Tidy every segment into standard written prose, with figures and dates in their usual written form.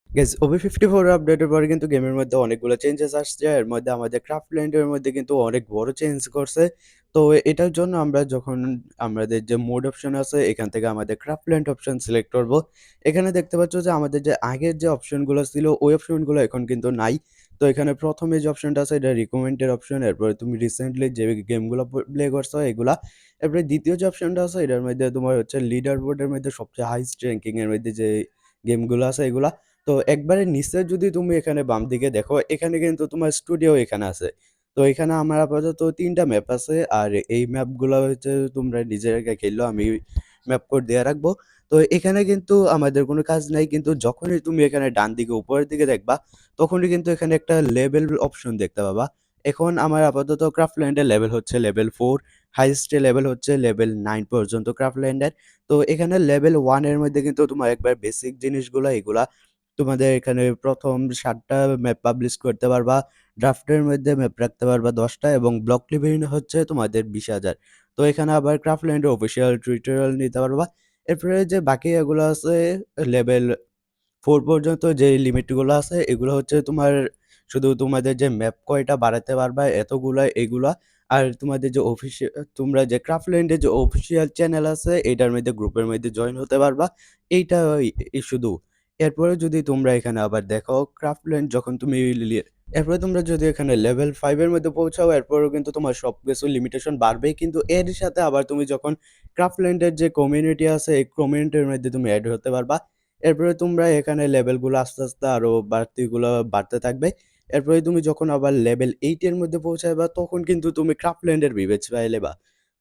Guys OB54 আপডেটের পরে কিন্তু গেমের মধ্যে অনেকগুলো চেঞ্জেস আসছে। এর মধ্যে আমাদের ক্রাফটল্যান্ড এর মধ্যে কিন্তু অনেক বড় চেঞ্জ করছে। তো এটার জন্য আমরা যখন আমাদের যে মোড অপশন আছে এখান থেকে আমাদের ক্রাফটল্যান্ড অপশন সিলেক্ট করব। এখানে দেখতে পাচ্ছ যে আমাদের যে আগের যে অপশনগুলো ছিল ওই অপশনগুলো এখন কিন্তু নাই। তো এখানে ১ম এ যে অপশনটা আছে এটা রিকমেন্ডেড অপশন। এরপরে তুমি রিসেন্টলি যে গেমগুলো প্লে করছো এগুলা। এরপরে ২য় যে অপশনটা আছে এটার মধ্যে তোমার হচ্ছে লিডার বোর্ডের মধ্যে সবচেয়ে হাইয়েস্ট র‍্যাংকিং এর মধ্যে যে গেমগুলো আছে এগুলা। তো একবারে নিচে যদি তুমি এখানে বাম দিকে দেখো, এখানে কিন্তু তোমার স্টুডিও এখানে আছে। তো এখানে আমার আপাতত ৩ টা ম্যাপ আছে। আর এই ম্যাপগুলা হচ্ছে তোমরা নিজেরা খেললেও আমি ম্যাপ কোড দেয়া রাখবো। তো এখানে কিন্তু আমাদের কোনো কাজ নাই। কিন্তু যখনই তুমি এখানে ডান দিকে উপরের দিকে দেখবা, তখনই কিন্তু এখানে একটা লেভেল অপশন দেখতে পাবা। এখন আমার আপাতত ক্রাফটল্যান্ডের লেভেল হচ্ছে লেভেল ৪, হাইয়েস্ট লেভেল হচ্ছে লেভেল ৯ পর্যন্ত ক্রাফটল্যান্ডের। তো এখানে লেভেল ১ এর মধ্যে কিন্তু তোমার একবার বেসিক জিনিসগুলা এগুলা তোমাদের এখানে ১ম ৭ টা ম্যাপ পাবলিশ করতে পারবা। ড্রাফটের মধ্যে ম্যাপ রাখতে পারবা ১০ টা এবং ব্লক লিভিং হচ্ছে তোমাদের ২০,০০০। তো এখানে আবার ক্রাফটল্যান্ডের অফিসিয়াল টিউটোরিয়াল নিতে পারবা। এরপরে যে বাকি এগুলো আছে লেভেল ৪ পর্যন্ত যে লিমিটগুলো আছে এগুলো হচ্ছে তোমার শুধু তোমাদের যে ম্যাপ কয়টা বাড়াতে পারবা এতগুলা এগুলা। আর তোমাদের যে তোমরা যে ক্রাফটল্যান্ডের যে অফিসিয়াল চ্যানেল আছে এটার মধ্যে গ্রুপের মধ্যে জয়েন হতে পারবা। এইটা শুধু। এরপরে যদি তোমরা এখানে আবার দেখো ক্রাফটল্যান্ড যখন তুমি এরপরে তোমরা যদি এখানে লেভেল ৫ এর মধ্যে পৌঁছাও এরপরেও কিন্তু তোমার সবকিছু লিমিটেশন বাড়বেই। কিন্তু এর সাথে আবার তুমি যখন ক্রাফটল্যান্ডের যে কমিউনিটি আছে এই কমিউনিটির মধ্যে তুমি এড হতে পারবা। এরপরে তোমরা এখানে লেভেলগুলো আস্তে, আস্তে আরো বাড়তে থাকবে। এরপরে তুমি যখন আবার লেভেল ৮ এর মধ্যে পৌঁছাইবা তখন কিন্তু তুমি ক্রাফটল্যান্ডের বিবেচ পাইয়া লেবা।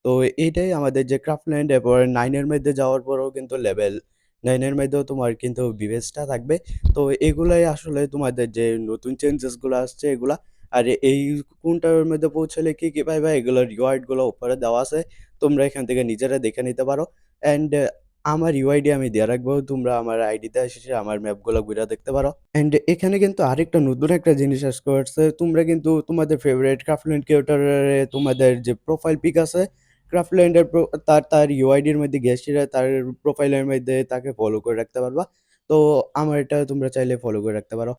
তো এইটাই আমাদের যে ক্রাফটল্যান্ড এরপর ৯ এর মধ্যে যাওয়ার পরেও কিন্তু লেভেল ৯ এর মধ্যেও তোমার কিন্তু বিবেচটা থাকবে। তো এগুলাই আসলে তোমাদের যে নতুন চেঞ্জেস গুলো আসছে এগুলা। আর এই কোনটার মধ্যে পৌঁছালে কি পাইবা এগুলোর রিওয়ার্ড গুলো উপরে দেওয়া আছে। তোমরা এখান থেকে নিজেরা দেখে নিতে পারো। অ্যান্ড আমার ইউআইডি আমি দেয়া রাখবো। তোমরা আমার আইডিতে এসে আমার ম্যাপগুলো ঘুরে দেখতে পারো। অ্যান্ড এখানে কিন্তু আরেকটা নতুন একটা জিনিস আস করছে। তোমরা কিন্তু তোমাদের ফেভারাইট ক্রাফটল্যান্ড ক্রিয়েটরের তোমাদের যে প্রোফাইল পিক আছে, ক্রাফটল্যান্ডের তার ইউআইডির মধ্যে গেছিরা তার প্রোফাইলের মধ্যে তাকে ফলো করে রাখতে পারবা। তো আমার এটা তোমরা চাইলে ফলো করে রাখতে পারো।